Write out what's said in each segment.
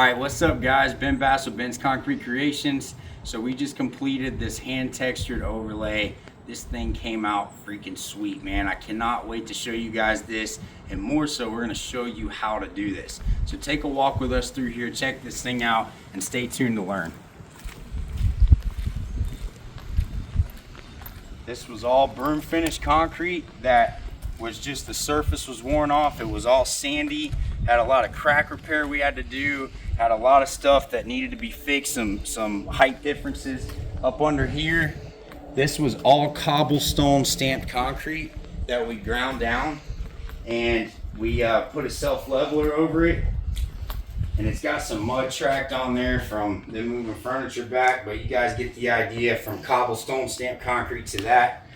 Alright, what's up guys? Ben Bass with Ben's Concrete Creations. So we just completed this hand textured overlay. This thing came out freaking sweet, man. I cannot wait to show you guys this, and more so we're going to show you how to do this. So take a walk with us through here, check this thing out, and stay tuned to learn. This was all broom finished concrete that was just, the surface was worn off. It was all sandy, had a lot of crack repair we had to do, had a lot of stuff that needed to be fixed, some height differences up under here. This was all cobblestone stamped concrete that we ground down, and we put a self-leveler over it, and it's got some mud tracked on there from them moving furniture back, but you guys get the idea, from cobblestone stamped concrete to that.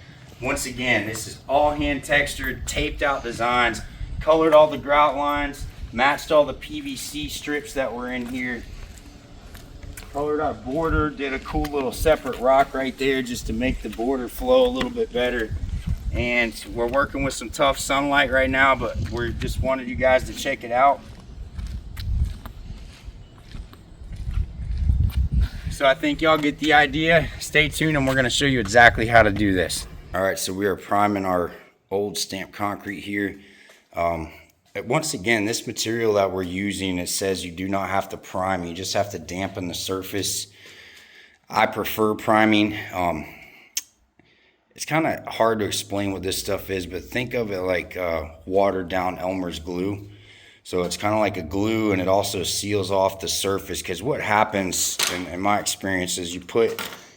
Once again, this is all hand textured, taped out designs, colored all the grout lines, matched all the PVC strips that were in here, colored our border, did a cool little separate rock right there just to make the border flow a little bit better. And we're working with some tough sunlight right now, but we just wanted you guys to check it out. So I think y'all get the idea. Stay tuned and we're gonna show you exactly how to do this. All right, so we are priming our old stamped concrete here. Once again, this material that we're using, it says you do not have to prime, you just have to dampen the surface. I prefer priming. It's kind of hard to explain what this stuff is, but think of it like watered down Elmer's glue. So it's kind of like a glue, and it also seals off the surface, because what happens in my experience is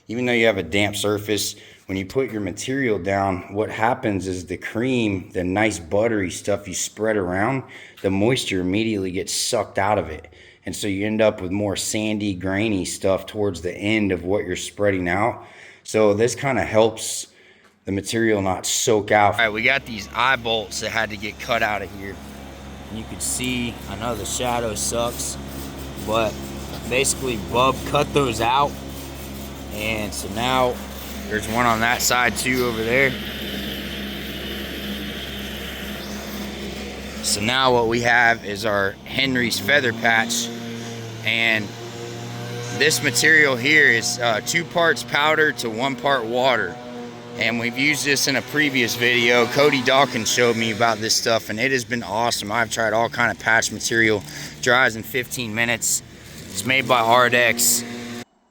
even though you have a damp surface, when you put your material down, what happens is the cream, the nice buttery stuff you spread around, the moisture immediately gets sucked out of it. And so you end up with more sandy, grainy stuff towards the end of what you're spreading out. So this kind of helps the material not soak out. All right, we got these eye bolts that had to get cut out of here. And you can see, I know the shadow sucks, but basically Bub cut those out. And so now there's one on that side too over there. So now what we have is our Henry's feather patch, and this material here is 2 parts powder to 1 part water. And we've used this in a previous video. Cody Dawkins showed me about this stuff, and it has been awesome. I've tried all kind of patch material. Dries in 15 minutes. It's made by Ardex.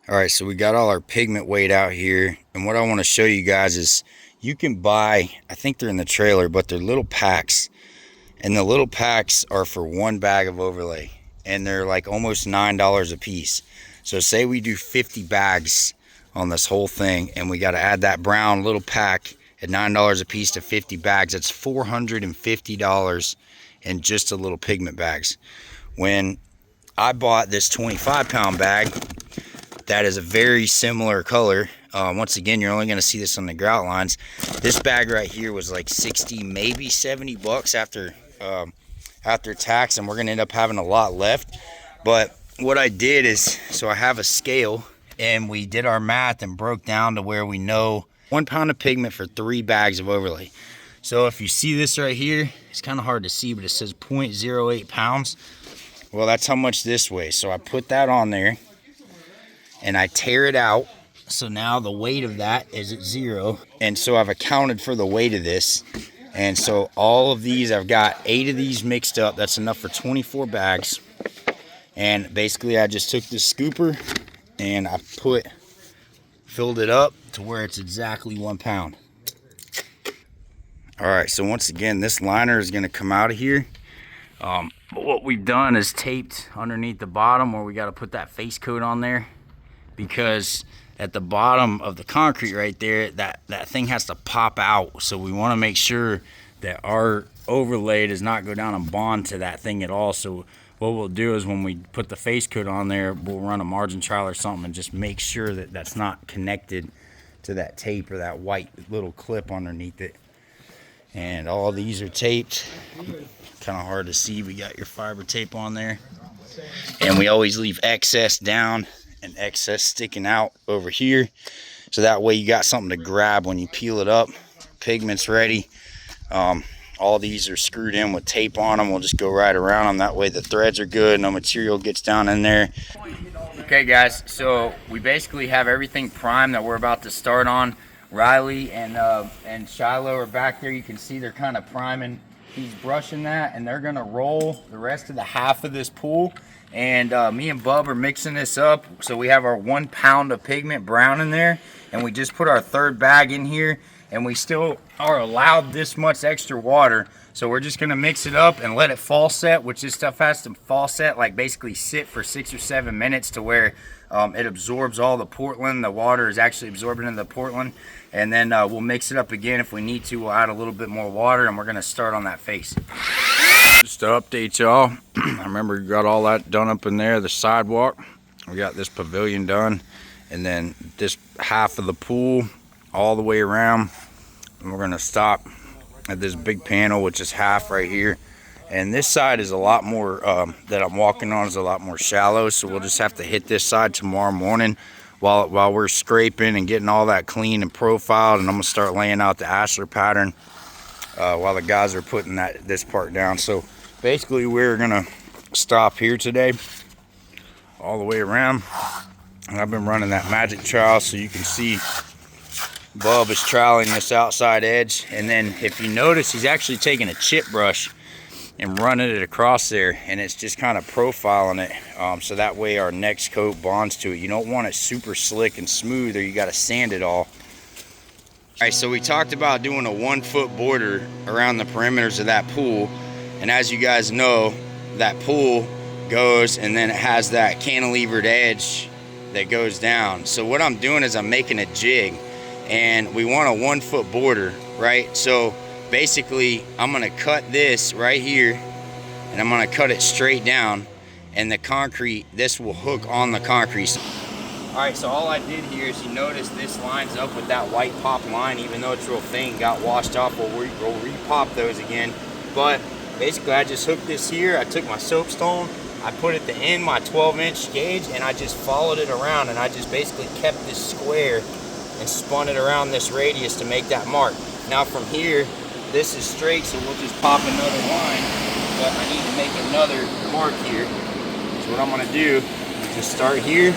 All right, so we got all our pigment weighed out here, and what I want to show you guys is you can buy, I think they're in the trailer, but they're little packs, and the little packs are for 1 bag of overlay, and they're like almost $9 a piece. So say we do 50 bags on this whole thing, and we got to add that brown little pack at $9 a piece to 50 bags. That's $450 in just the little pigment bags. When I bought this 25-pound bag, that is a very similar color. Once again, you're only going to see this on the grout lines. This bag right here was like 60, maybe 70 bucks after tax, and we're going to end up having a lot left. But what I did is, so I have a scale, and we did our math and broke down to where we know 1 pound of pigment for 3 bags of overlay. So if you see this right here, it's kind of hard to see, but it says 0.08 pounds. Well, that's how much this weighs. So I put that on there, and I tear it out. So now the weight of that is at 0. And so I've accounted for the weight of this. And so all of these, I've got 8 of these mixed up. That's enough for 24 bags. And basically I just took this scooper and I filled it up to where it's exactly 1 pound. All right, so once again, this liner is gonna come out of here. But what we've done is taped underneath the bottom where we gotta put that face coat on there, because at the bottom of the concrete right there, that thing has to pop out. So we want to make sure that our overlay does not go down and bond to that thing at all. So what we'll do is when we put the face coat on there, we'll run a margin trowel or something and just make sure that that's not connected to that tape or that white little clip underneath it. And all these are taped. Kind of hard to see. We got your fiber tape on there, and we always leave excess down and excess sticking out over here, so that way you got something to grab when you peel it up. Pigment's ready. All these are screwed in with tape on them. We'll just go right around them. That way the threads are good, no material gets down in there. Okay guys, so we basically have everything primed that we're about to start on. Riley and Shiloh are back there. You can see they're kind of priming. He's brushing that, and they're gonna roll the rest of the half of this pool. And me and Bub are mixing this up. So we have our 1 pound of pigment brown in there, and we just put our 3rd bag in here, and we still are allowed this much extra water. So we're just gonna mix it up and let it fall set, which this stuff has to fall set, like basically sit for 6 or 7 minutes to where it absorbs all the Portland. The water is actually absorbing into the Portland. And then we'll mix it up again. If we need to, we'll add a little bit more water, and we're gonna start on that face. Just to update y'all, I remember we got all that done up in there, the sidewalk. We got this pavilion done, and then this half of the pool all the way around. And we're gonna stop at this big panel, which is half right here. And this side is a lot more, that I'm walking on is a lot more shallow, so we'll just have to hit this side tomorrow morning while we're scraping and getting all that clean and profiled. And I'm gonna start laying out the Ashlar pattern while the guys are putting this part down. So basically we're gonna stop here today all the way around. And I've been running that magic trowel, so you can see Bub is troweling this outside edge. And then if you notice, he's actually taking a chip brush and running it across there, and it's just kind of profiling it, so that way our next coat bonds to it. You don't want it super slick and smooth, or you got to sand it all. Alright, so we talked about doing a 1 foot border around the perimeters of that pool, and as you guys know, that pool goes and then it has that cantilevered edge that goes down. So what I'm doing is I'm making a jig, and we want a 1 foot border, right? So basically I'm gonna cut this right here, and I'm gonna cut it straight down, and the concrete, this will hook on the concrete. All right, so all I did here is, you notice this lines up with that white pop line. Even though it's real faint, got washed off, we'll re-pop those again. But basically I just hooked this here. I took my soapstone, I put at the end my 12-inch gauge, and I just followed it around, and I just basically kept this square and spun it around this radius to make that mark. Now from here, this is straight, so we'll just pop another line, but I need to make another mark here. So what I'm gonna do is just start here,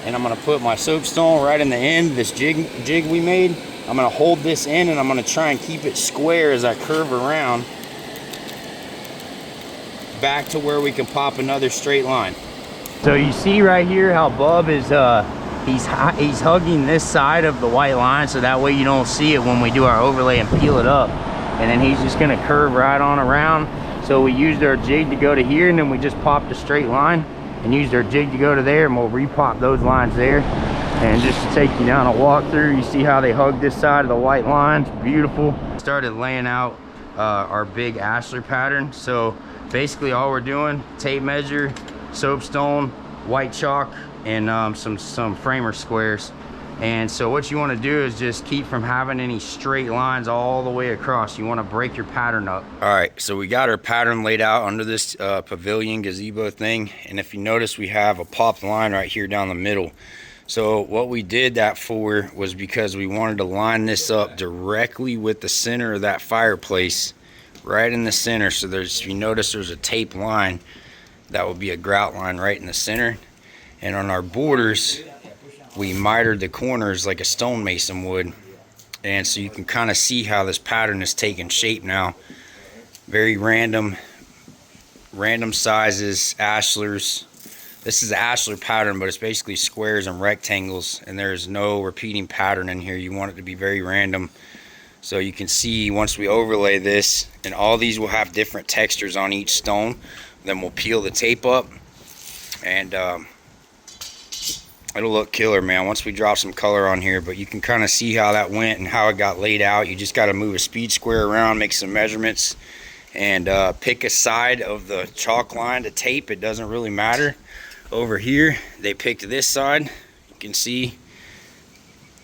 and I'm gonna put my soapstone right in the end, this jig we made. I'm gonna hold this in, and I'm gonna try and keep it square as I curve around back to where we can pop another straight line. So you see right here how Bub is he's hugging this side of the white line, so that way you don't see it when we do our overlay and peel it up. And then he's just gonna curve right on around. So we used our jig to go to here, and then we just popped a straight line and used our jig to go to there, and we'll repop those lines there. And just to take you down a walkthrough, you see how they hug this side of the white lines, beautiful. Started laying out our big Ashlar pattern. So basically all we're doing, tape measure, soapstone, white chalk, and some framer squares. And so what you want to do is just keep from having any straight lines all the way across. You want to break your pattern up. All right, so we got our pattern laid out under this pavilion gazebo thing. And if you notice, we have a popped line right here down the middle. So what we did that for was because we wanted to line this up directly with the center of that fireplace, right in the center. So there's, if you notice, there's a tape line that will be a grout line right in the center. And on our borders, we mitered the corners like a stonemason would. And so you can kind of see how this pattern is taking shape now. Very random sizes, ashlars. This is an ashlar pattern, but it's basically squares and rectangles, and there's no repeating pattern in here. You want it to be very random. So you can see once we overlay this, and all these will have different textures on each stone. Then we'll peel the tape up, and it'll look killer, man, once we drop some color on here. But you can kind of see how that went and how it got laid out. You just got to move a speed square around, make some measurements, and pick a side of the chalk line to tape. It doesn't really matter. Over here they picked this side, you can see,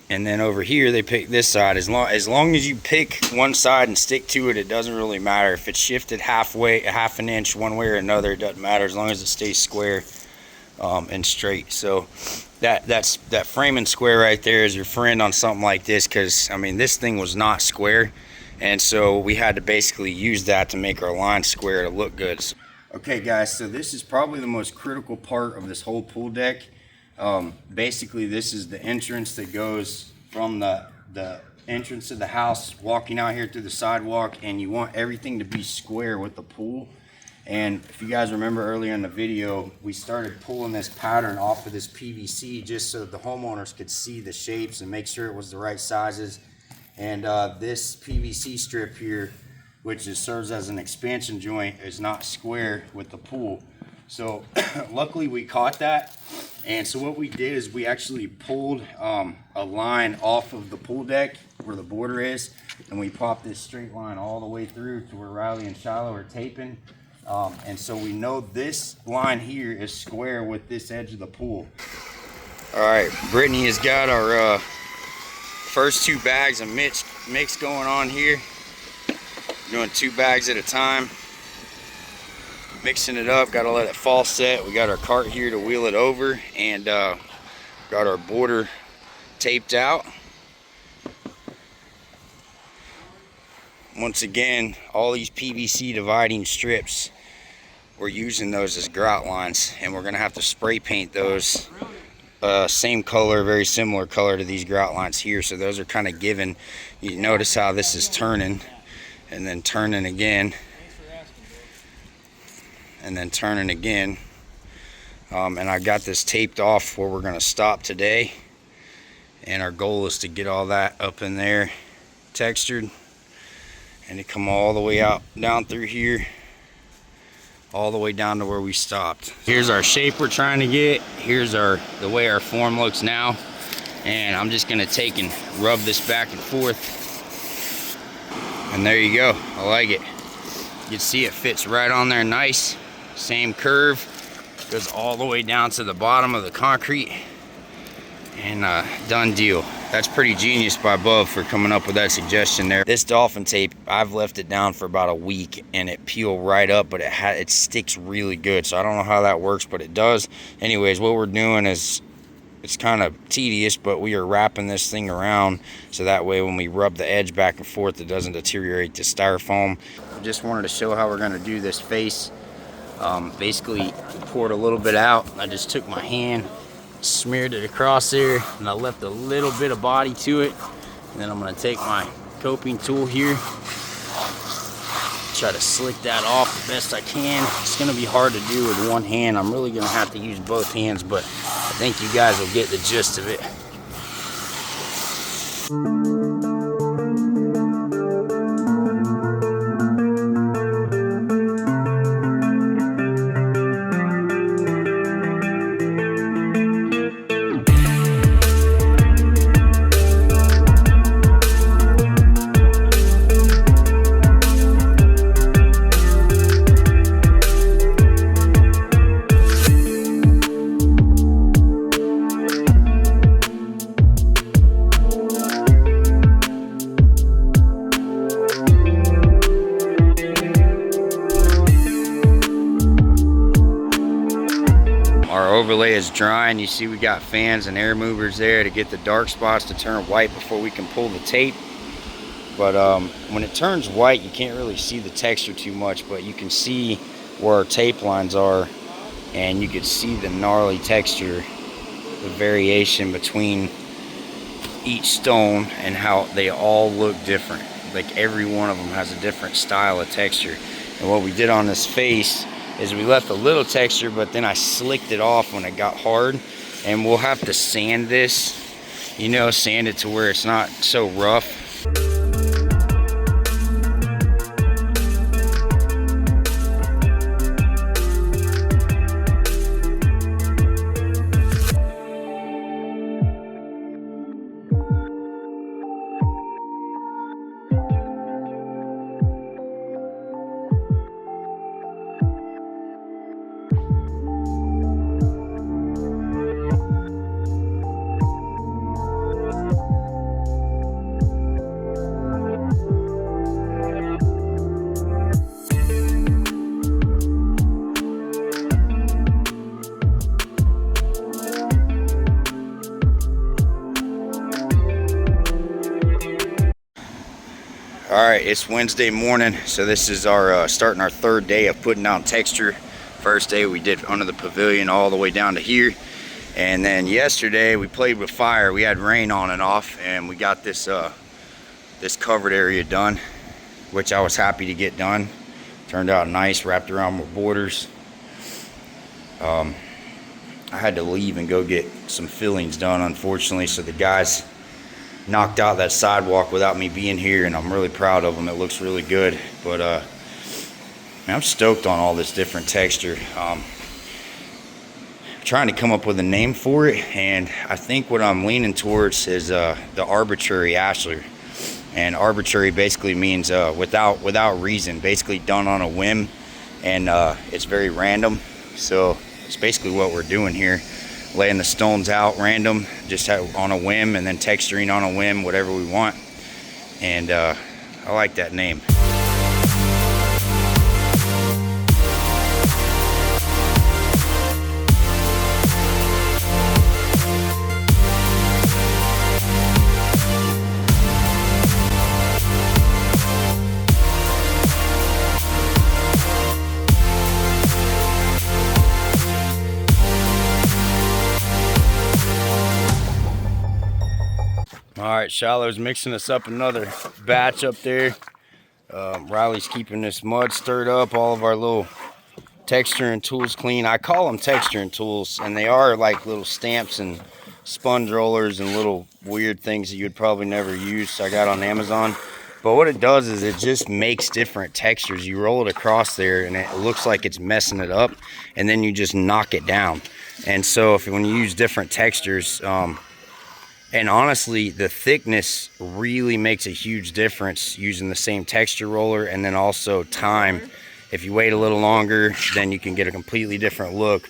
and then over here they picked this side. As long as you pick one side and stick to it, it doesn't really matter. If it's shifted half an inch one way or another, it doesn't matter, as long as it stays square and straight. So that framing square right there is your friend on something like this, because I mean, this thing was not square, And so we had to basically use that to make our line square to look good. Okay guys, so this is probably the most critical part of this whole pool deck. Basically this is the entrance that goes from the entrance of the house walking out here through the sidewalk, and you want everything to be square with the pool. And if you guys remember earlier in the video, we started pulling this pattern off of this PVC just so the homeowners could see the shapes and make sure it was the right sizes. And this PVC strip here, which serves as an expansion joint, is not square with the pool. So luckily we caught that. And so what we did is we actually pulled a line off of the pool deck where the border is, and we popped this straight line all the way through to where Riley and Shiloh are taping. And so we know this line here is square with this edge of the pool. All right, Brittany has got our first 2 bags of mix going on here. Doing 2 bags at a time. Mixing it up, gotta let it fall set. We got our cart here to wheel it over, and got our border taped out. Once again, all these PVC dividing strips, we're using those as grout lines, and we're gonna have to spray paint those same color, very similar color to these grout lines here. So those are kind of given. You notice how this is turning and then turning again and then turning again. And I got this taped off where we're gonna stop today, and our goal is to get all that up in there textured and to come all the way out down through here, all the way down to where we stopped. Here's our shape we're trying to get. Here's the way our form looks now. And I'm just gonna take and rub this back and forth. And there you go, I like it. You can see it fits right on there nice. Same curve, goes all the way down to the bottom of the concrete. And done deal. That's pretty genius by Bub for coming up with that suggestion there. This dolphin tape, I've left it down for about a week and it peeled right up, but it sticks really good. So I don't know how that works, but it does. Anyways, what we're doing is, it's kind of tedious, but we are wrapping this thing around so that way when we rub the edge back and forth, it doesn't deteriorate the styrofoam. I just wanted to show how we're gonna do this face. Basically, poured a little bit out. I just took my hand, smeared it across there, and I left a little bit of body to it. And then I'm gonna take my coping tool here, try to slick that off the best I can. It's gonna be hard to do with one hand. I'm really gonna have to use both hands, but I think you guys will get the gist of it. Overlay is drying. You see we got fans and air movers there to get the dark spots to turn white before we can pull the tape. But when it turns white, you can't really see the texture too much, but you can see where our tape lines are, and you can see the gnarly texture, the variation between each stone and how they all look different. Like every one of them has a different style of texture. And what we did on this face is we left a little texture, but then I slicked it off when it got hard. And we'll have to sand this, you know, sand it to where it's not so rough. All right, it's Wednesday morning, so this is our starting our third day of putting down texture. First day we did under the pavilion all the way down to here, and then yesterday we played with fire. We had rain on and off, and we got this this covered area done, which I was happy to get done. Turned out nice, wrapped around with borders. I had to leave and go get some fillings done, unfortunately, so the guys knocked out that sidewalk without me being here, and I'm really proud of them. It looks really good, but man, I'm stoked on all this different texture. Trying to come up with a name for it, and I think what I'm leaning towards is the Arbitrary Ashlar. And arbitrary basically means without reason, basically done on a whim, and it's very random. So it's basically what we're doing here, laying the stones out random, just on a whim, and then texturing on a whim, whatever we want. And I like that name. All right, Shiloh's mixing us up another batch up there. Riley's keeping this mud stirred up, all of our little texturing tools clean. I call them texturing tools, and they are like little stamps and sponge rollers and little weird things that you'd probably never use. I got on Amazon. But what it does is it just makes different textures. You roll it across there, and it looks like it's messing it up, and then you just knock it down. And so when you use different textures, and honestly, the thickness really makes a huge difference using the same texture roller, and then also time. If you wait a little longer, then you can get a completely different look.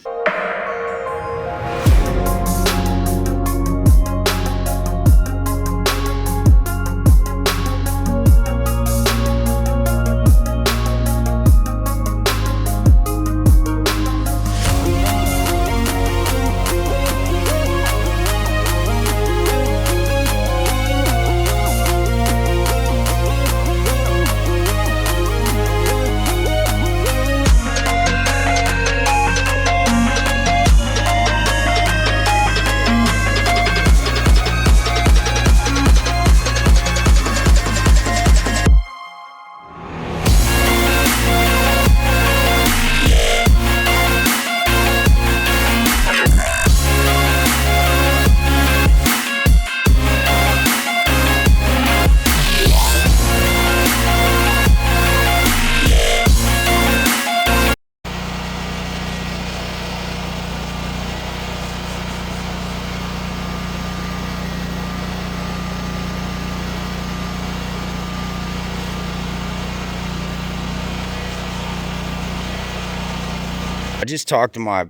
I just talked to my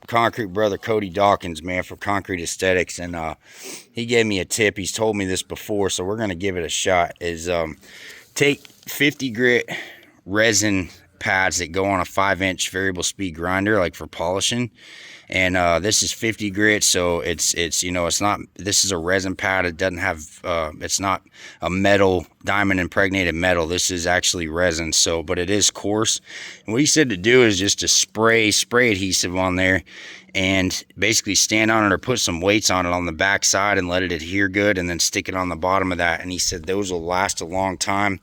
concrete brother, Cody Dawkins, man, for Concrete Aesthetics, and he gave me a tip. He's told me this before, so we're going to give it a shot, is take 50 grit resin pads that go on a 5-inch variable speed grinder, like for polishing. And this is 50 grit, so it's you know, it's not, this is a resin pad. It doesn't have it's not a metal, diamond impregnated metal. This is actually resin, so, but it is coarse. And what he said to do is just to spray adhesive on there, and basically stand on it or put some weights on it on the back side and let it adhere good, and then stick it on the bottom of that. And he said those will last a long time.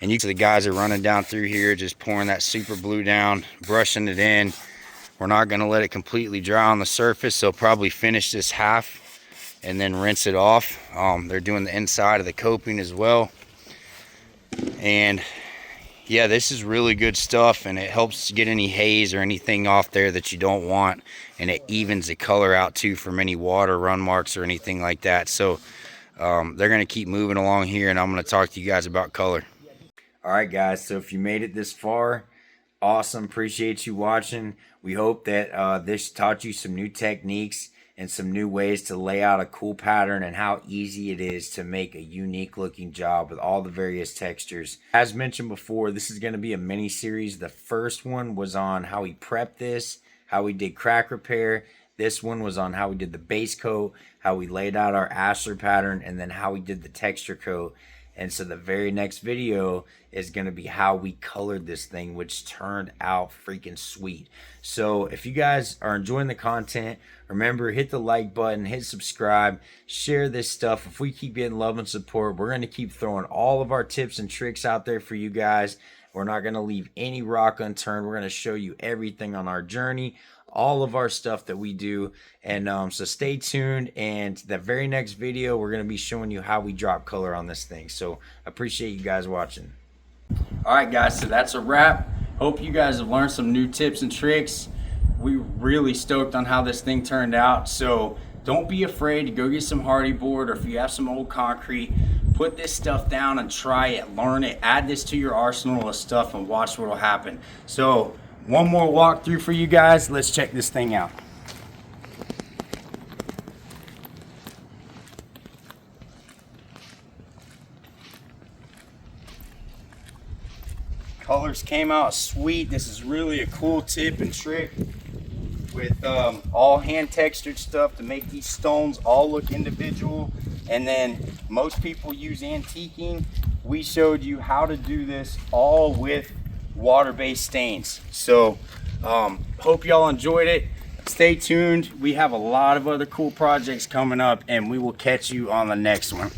And you see the guys are running down through here, just pouring that super glue down, brushing it in. We're not going to let it completely dry on the surface, so probably finish this half and then rinse it off. They're doing the inside of the coping as well. And yeah, this is really good stuff, and it helps get any haze or anything off there that you don't want, and it evens the color out too from any water run marks or anything like that. So they're going to keep moving along here, and I'm going to talk to you guys about color. All right, guys, so if you made it this far, awesome. Appreciate you watching. We hope that this taught you some new techniques and some new ways to lay out a cool pattern, and how easy it is to make a unique looking job with all the various textures. As mentioned before, this is going to be a mini series. The first one was on how we prepped this, how we did crack repair. This one was on how we did the base coat, how we laid out our Ashlar pattern, and then how we did the texture coat. And so the very next video is going to be how we colored this thing, which turned out freaking sweet. So if you guys are enjoying the content, remember, hit the like button, hit subscribe, share this stuff. If we keep getting love and support, we're going to keep throwing all of our tips and tricks out there for you guys. We're not going to leave any rock unturned. We're going to show you everything on our journey, all of our stuff that we do. And so stay tuned, and the very next video we're going to be showing you how we drop color on this thing. So appreciate you guys watching. All right guys, so that's a wrap. Hope you guys have learned some new tips and tricks. We really stoked on how this thing turned out. So don't be afraid to go get some hardy board, or if you have some old concrete, put this stuff down and try it, learn it, add this to your arsenal of stuff, and watch what will happen. So one more walkthrough for you guys. Let's check this thing out. Colors came out sweet. This is really a cool tip and trick with all hand textured stuff to make these stones all look individual. And then most people use antiquing. We showed you how to do this all with water-based stains. So hope y'all enjoyed it. Stay tuned. We have a lot of other cool projects coming up, and we will catch you on the next one.